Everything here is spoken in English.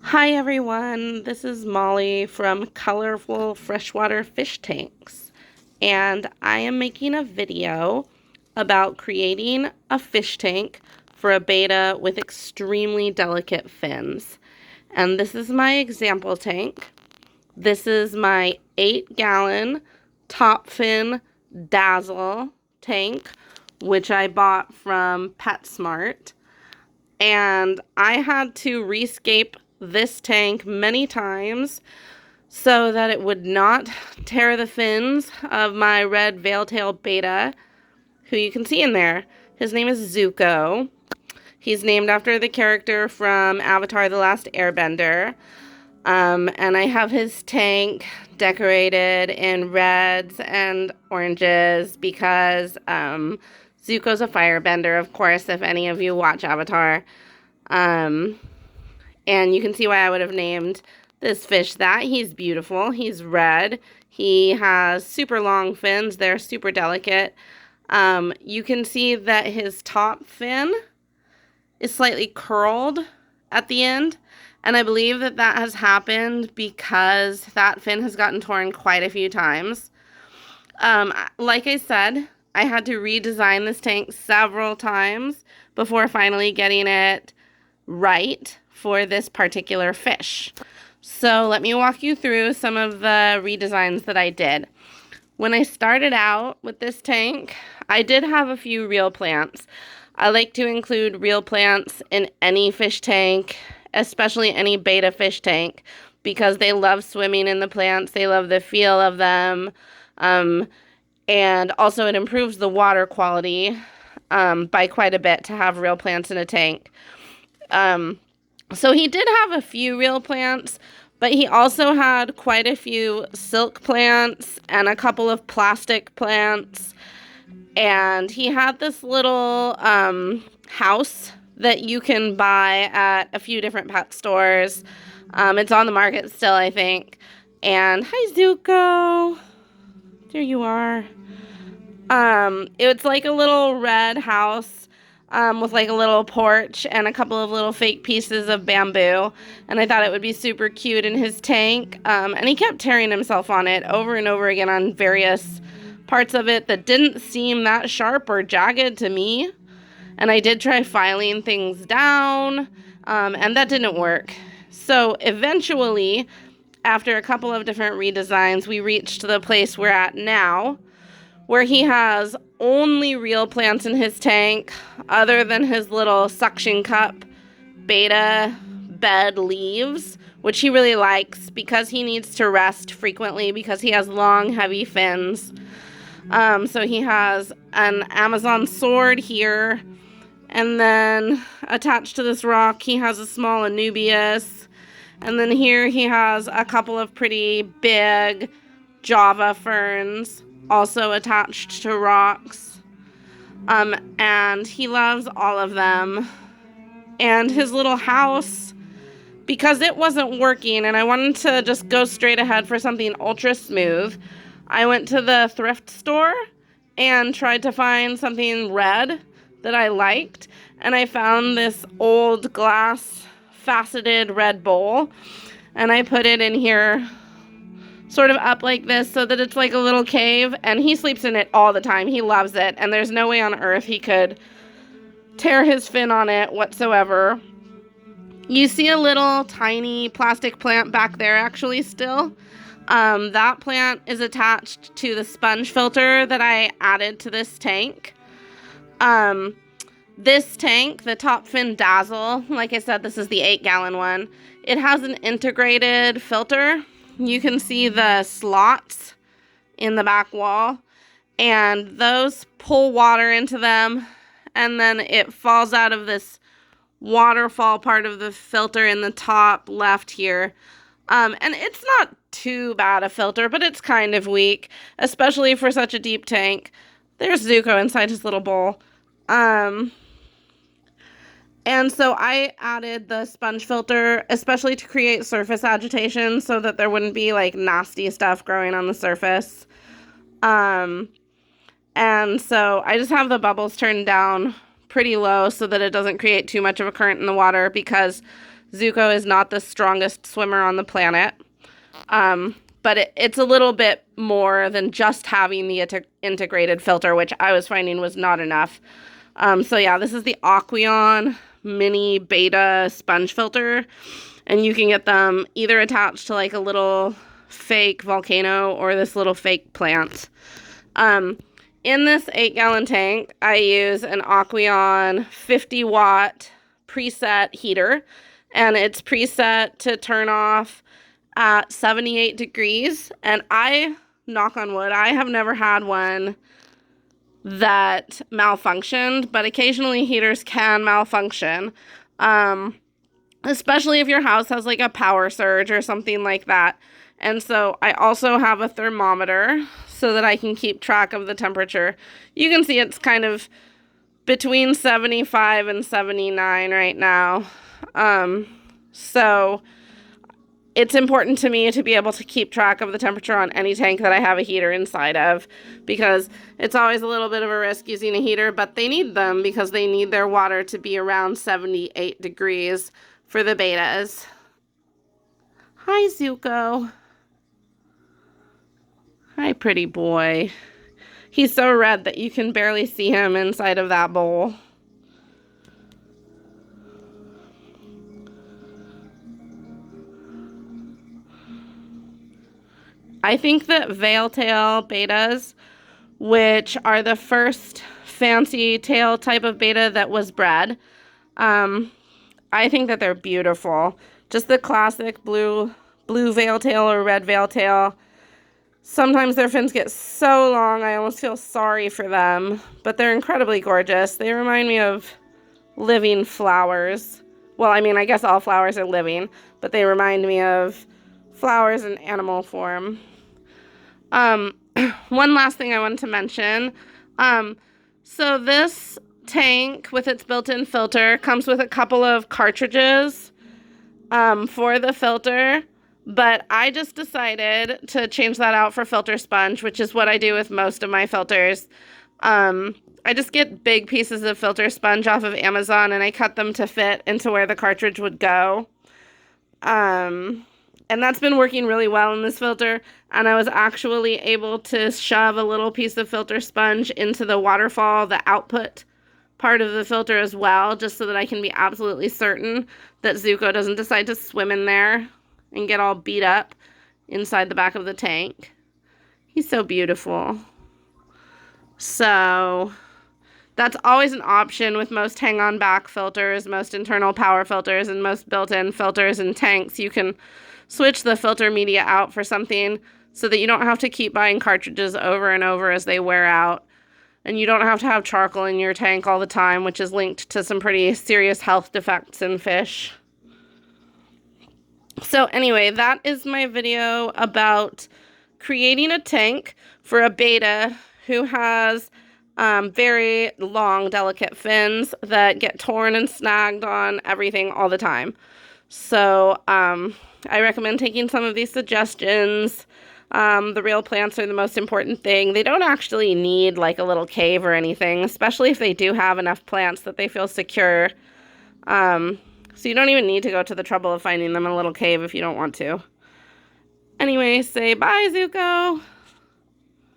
Hi everyone, this is Molly from Colorful Freshwater Fish Tanks, and I am making a video about creating a fish tank for a betta with extremely delicate fins. And this is my example tank. This is my 8-gallon top fin Dazzle tank, which I bought from PetSmart. And I had to rescape this tank many times so that it would not tear the fins of my red Veiltail Betta, who you can see in there. His name is Zuko. He's named after the character from Avatar: The Last Airbender. And I have his tank decorated in reds and oranges because Zuko's a firebender, of course, if any of you watch Avatar. Um, and you can see why I would have named this fish that. He's beautiful. He's red. He has super long fins. They're super delicate. You can see that his top fin is slightly curled at the end. And I believe that that has happened because that fin has gotten torn quite a few times. Like I said, I had to redesign this tank several times before finally getting it right for this particular fish. So let me walk you through some of the redesigns that I did. When I started out with this tank, I did have a few real plants. I like to include real plants in any fish tank, especially any betta fish tank, because they love swimming in the plants. They love the feel of them. And also it improves the water quality by quite a bit to have real plants in a tank. So he did have a few real plants, but he also had quite a few silk plants and a couple of plastic plants. And he had this little house that you can buy at a few different pet stores. It's on the market still, I think. And hi, Zuko. There you are. It's like a little red house with like a little porch and a couple of little fake pieces of bamboo. And I thought it would be super cute in his tank. And he kept tearing himself on it over and over again on various parts of it that didn't seem that sharp or jagged to me. And I did try filing things down, and that didn't work. So eventually, after a couple of different redesigns, we reached the place we're at now, where he has only real plants in his tank other than his little suction cup betta bed leaves, which he really likes because he needs to rest frequently because he has long, heavy fins. So he has an Amazon sword here, and then attached to this rock he has a small Anubias, and then here he has a couple of pretty big Java ferns also attached to rocks. And he loves all of them. And his little house, because it wasn't working and I wanted to just go straight ahead for something ultra smooth, I went to the thrift store and tried to find something red that I liked. And I found this old glass faceted red bowl. And I put it in here sort of up like this so that it's like a little cave, and he sleeps in it all the time. He loves it, and there's no way on earth he could tear his fin on it whatsoever. You see a little tiny plastic plant back there actually still. That plant is attached to the sponge filter that I added to this tank. This tank, the Top Fin Dazzle, like I said, this is the 8-gallon one. It has an integrated filter. You can see the slots in the back wall, and those pull water into them, and then it falls out of this waterfall part of the filter in the top left here. And it's not too bad a filter, but it's kind of weak, especially for such a deep tank. There's Zuko inside his little bowl. And so I added the sponge filter, especially to create surface agitation so that there wouldn't be like nasty stuff growing on the surface. And so I just have the bubbles turned down pretty low so that it doesn't create too much of a current in the water, because Zuko is not the strongest swimmer on the planet. But it's a little bit more than just having the integrated filter, which I was finding was not enough. So yeah, this is the Aqueon mini beta sponge filter, and you can get them either attached to like a little fake volcano or this little fake plant. In this 8-gallon tank, I use an Aqueon 50-watt preset heater, and it's preset to turn off at 78 degrees. And I, knock on wood, I have never had one that malfunctioned, but occasionally heaters can malfunction, especially if your house has like a power surge or something like that. And so I also have a thermometer so that I can keep track of the temperature. You can see it's kind of between 75 and 79 right now. So it's important to me to be able to keep track of the temperature on any tank that I have a heater inside of, because it's always a little bit of a risk using a heater, but they need them because they need their water to be around 78 degrees for the betas. Hi, Zuko. Hi, pretty boy. He's so red that you can barely see him inside of that bowl. I think that Veiltail Bettas, which are the first fancy tail type of beta that was bred, I think that they're beautiful. Just the classic blue Veiltail or red Veiltail. Sometimes their fins get so long, I almost feel sorry for them, but they're incredibly gorgeous. They remind me of living flowers. Well, I mean, I guess all flowers are living, but they remind me of flowers in animal form. One last thing I wanted to mention. So this tank with its built-in filter comes with a couple of cartridges for the filter, but I just decided to change that out for filter sponge, which is what I do with most of my filters. I just get big pieces of filter sponge off of Amazon, and I cut them to fit into where the cartridge would go. And that's been working really well in this filter, and I was actually able to shove a little piece of filter sponge into the waterfall, the output part of the filter as well, just so that I can be absolutely certain that Zuko doesn't decide to swim in there and get all beat up inside the back of the tank. He's so beautiful. So that's always an option with most hang-on back filters, most internal power filters, and most built-in filters and tanks. You can switch the filter media out for something so that you don't have to keep buying cartridges over and over as they wear out. And you don't have to have charcoal in your tank all the time, which is linked to some pretty serious health defects in fish. So anyway, that is my video about creating a tank for a beta who has very long, delicate fins that get torn and snagged on everything all the time. So I recommend taking some of these suggestions. The real plants are the most important thing. They don't actually need like a little cave or anything, especially if they do have enough plants that they feel secure. So you don't even need to go to the trouble of finding them in a little cave if you don't want to. Anyway, say bye, Zuko.